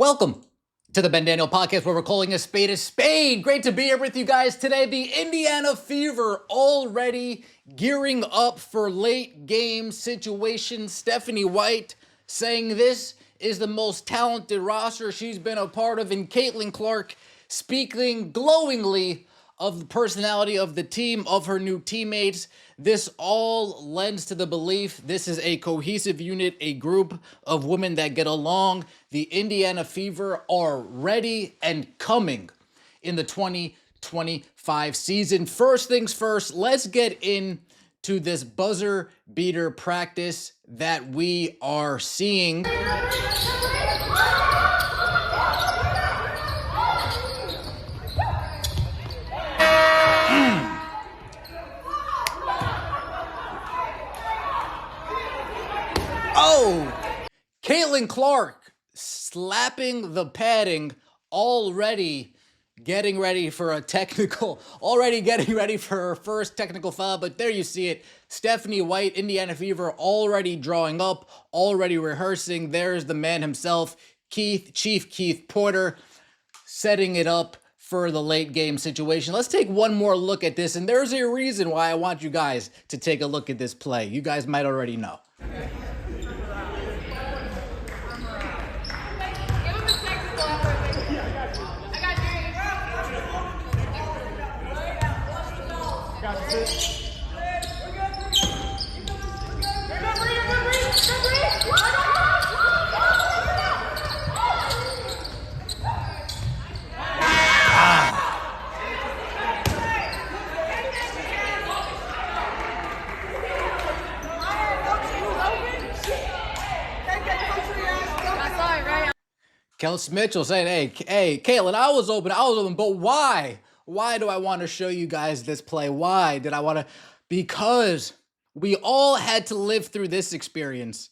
Welcome to the Ben Daniel Podcast, where we're calling a spade a spade. Great to be here with you guys today. The Indiana Fever already gearing up for late game situations. Stephanie White saying this is the most talented roster she's been a part of, and Caitlin Clark speaking glowingly of the personality of the team, of her new teammates. This all lends to the belief this is a cohesive unit, a group of women that get along. The Indiana Fever are ready and coming in the 2025 season. First things first, let's get into this buzzer beater practice that we are seeing. Oh, Caitlin Clark slapping the padding, already getting ready for a technical, already getting ready for her first technical foul. But there you see it. Stephanie White, Indiana Fever, already drawing up, already rehearsing. There's the man himself, Chief Keith Porter, setting it up for the late game situation. Let's take one more look at this. And there's a reason why I want you guys to take a look at this play. You guys might already know. Kelsey Mitchell saying, hey, Caitlin, I was open, but why? Why do I want to show you guys this play? Why did I want to? Because we all had to live through this experience.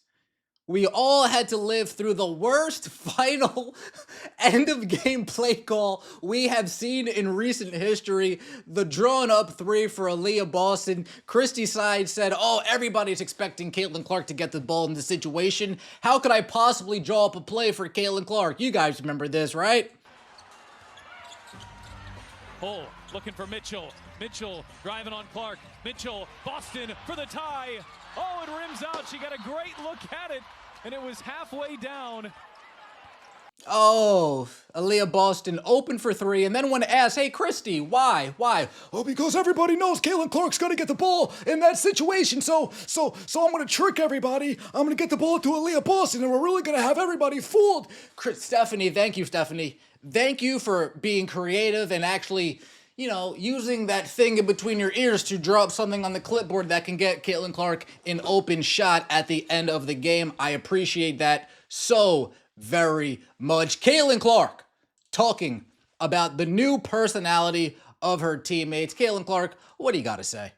We all had to live through the worst final end of game play call we have seen in recent history. The drawn up three for Aaliyah Boston. Christy Side said, oh, everybody's expecting Caitlin Clark to get the ball in the situation. How could I possibly draw up a play for Caitlin Clark? You guys remember this, right? Hull looking for Mitchell. Mitchell driving on Clark. Mitchell, Boston for the tie. Oh, it rims out. She got a great look at it, and it was halfway down. Oh, Aaliyah Boston open for three, and then when asked, hey, Christy, why? Oh, because everybody knows Caitlin Clark's going to get the ball in that situation, so I'm going to trick everybody. I'm going to get the ball to Aaliyah Boston, and we're really going to have everybody fooled. Stephanie, thank you, Stephanie. Thank you for being creative and actually, using that thing in between your ears to draw up something on the clipboard that can get Caitlin Clark an open shot at the end of the game. I appreciate that so very much. Caitlin Clark talking about the new personality of her teammates. Caitlin Clark, what do you got to say?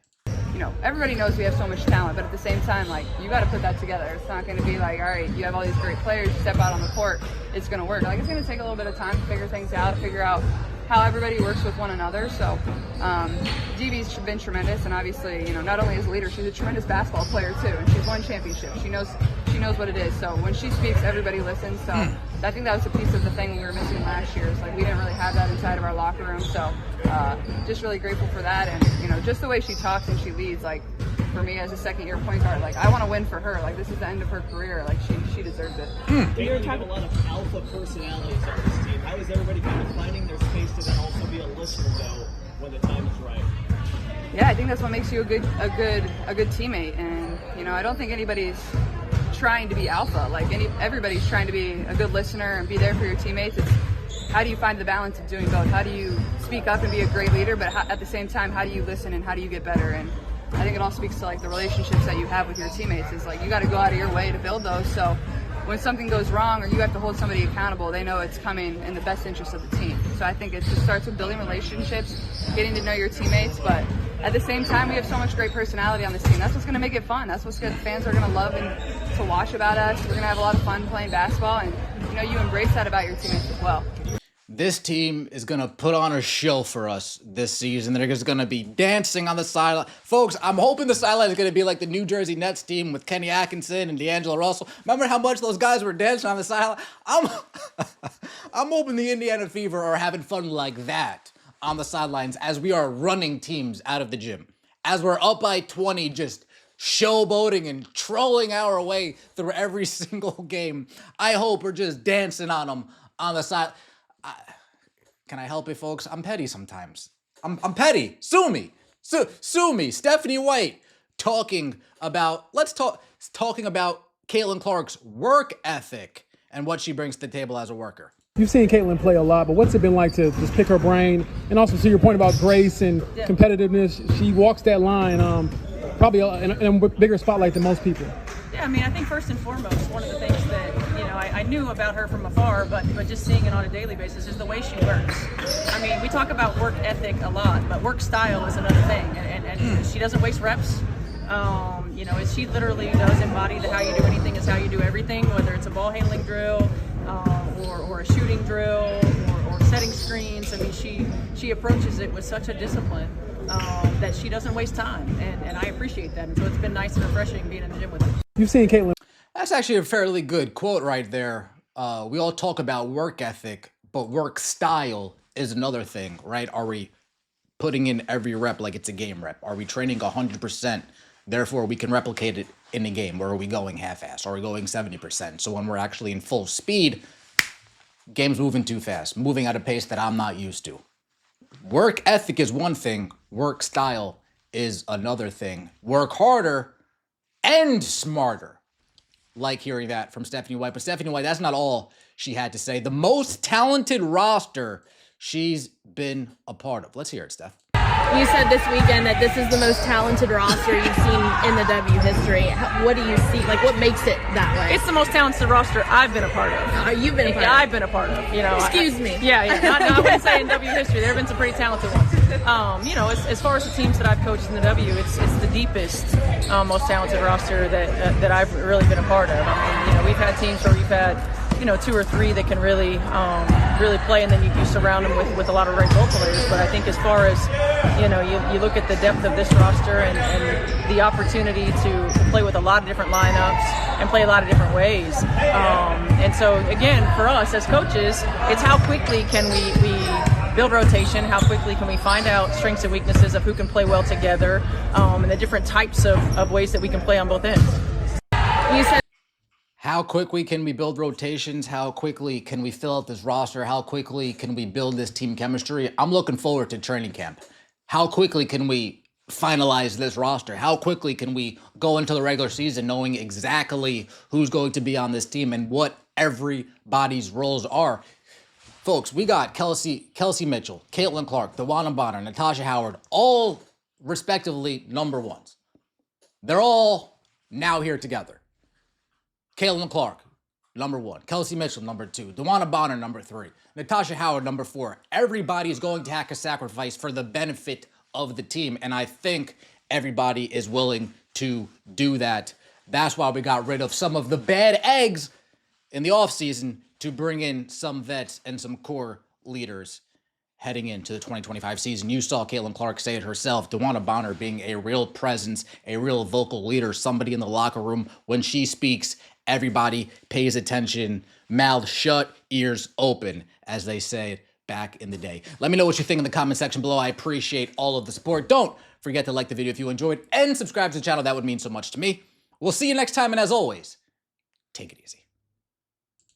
Everybody knows we have so much talent, but at the same time, you got to put that together. It's not going to be like, all right, you have all these great players, you step out on the court, it's going to work. It's going to take a little bit of time to figure things out, figure out how everybody works with one another. So DB's been tremendous, and obviously, not only as a leader, she's a tremendous basketball player too, and she's won championships. She knows what it is. So when she speaks, everybody listens. So I think that was a piece of the thing we were missing last year. Is we didn't really have that inside of our locker room. So just really grateful for that, and just the way she talks and she leads. For me as a second-year point guard, I want to win for her. This is the end of her career. She deserves it. We already have a lot of alpha personalities on this team. How is everybody kind of finding their space to then also be a listener, though, when the time is right? Yeah, I think that's what makes you a good teammate. And I don't think anybody's trying to be alpha. Everybody's trying to be a good listener and be there for your teammates. It's how do you find the balance of doing both? How do you speak up and be a great leader, but at the same time, how do you listen and how do you get better? And I think it all speaks to the relationships that you have with your teammates. Is you got to go out of your way to build those. So when something goes wrong or you have to hold somebody accountable, they know it's coming in the best interest of the team. So I think it just starts with building relationships, getting to know your teammates, but at the same time, we have so much great personality on this team. That's what's going to make it fun. That's what fans are going to love and to watch about us. We're going to have a lot of fun playing basketball, and you embrace that about your teammates as well. This team is going to put on a show for us this season. They're just going to be dancing on the sideline. Folks, I'm hoping the sideline is going to be like the New Jersey Nets team with Kenny Atkinson and D'Angelo Russell. Remember how much those guys were dancing on the sideline? I'm hoping the Indiana Fever are having fun like that on the sidelines as we are running teams out of the gym. As we're up by 20, just showboating and trolling our way through every single game. I hope we're just dancing on them on the side. Can I help it, folks? I'm petty sometimes. I'm petty. Sue me. Sue me. Stephanie White talking about Caitlin Clark's work ethic and what she brings to the table as a worker. You've seen Caitlin play a lot, but what's it been like to just pick her brain? And also to your point about grace and competitiveness, she walks that line probably in a bigger spotlight than most people. Yeah, I mean, I think first and foremost, one of the things that, I knew about her from afar, but just seeing it on a daily basis is the way she works. I mean, we talk about work ethic a lot, but work style is another thing. And she doesn't waste reps. She literally does embody the how you do anything is how you do everything, whether it's a ball handling drill or a shooting drill or setting screens. I mean, she approaches it with such a discipline that she doesn't waste time, and I appreciate that. And so it's been nice and refreshing being in the gym with her. You've seen Caitlin. That's actually a fairly good quote right there. We all talk about work ethic, but work style is another thing, right? Are we putting in every rep like it's a game rep? Are we training 100%? Therefore, we can replicate it in a game. Or are we going half-assed? Are we going 70%? So when we're actually in full speed, game's moving too fast, moving at a pace that I'm not used to. Work ethic is one thing. Work style is another thing. Work harder and smarter. Like hearing that from Stephanie White. But Stephanie White, that's not all she had to say. The most talented roster she's been a part of. Let's hear it, Steph. You said this weekend that this is the most talented roster you've seen in the W history. What do you see? Like, what makes it that way? It's the most talented roster I've been a part of. You've been a part of. I've been a part of. Excuse me. Yeah. I wouldn't say in W history. There have been some pretty talented ones. As far as the teams that I've coached in the W, it's the deepest, most talented roster that I've really been a part of. I mean, we've had teams where we've had, 2 or 3 that can really play, and then you surround them with a lot of great role players. But I think as far as, you look at the depth of this roster and the opportunity to play with a lot of different lineups and play a lot of different ways. And so, again, for us as coaches, it's how quickly can we build rotation, how quickly can we find out strengths and weaknesses of who can play well together, and the different types of ways that we can play on both ends. You said How quickly can we build rotations? How quickly can we fill out this roster? How quickly can we build this team chemistry? I'm looking forward to training camp. How quickly can we finalize this roster? How quickly can we go into the regular season knowing exactly who's going to be on this team and what everybody's roles are? Folks, we got Kelsey Mitchell, Caitlin Clark, DeWanna Bonner, Natasha Howard, all respectively number ones. They're all now here together. Caitlin Clark, number 1. Kelsey Mitchell, number 2. DeWanna Bonner, number 3. Natasha Howard, number 4. Everybody's going to have to sacrifice for the benefit of the team, and I think everybody is willing to do that. That's why we got rid of some of the bad eggs in the offseason to bring in some vets and some core leaders heading into the 2025 season. You saw Caitlin Clark say it herself, DeWanna Bonner being a real presence, a real vocal leader, somebody in the locker room. When she speaks, everybody pays attention, mouth shut, ears open, as they say back in the day. Let me know what you think in the comment section below. I appreciate all of the support. Don't forget to like the video if you enjoyed and subscribe to the channel. That would mean so much to me. We'll see you next time, and as always, take it easy.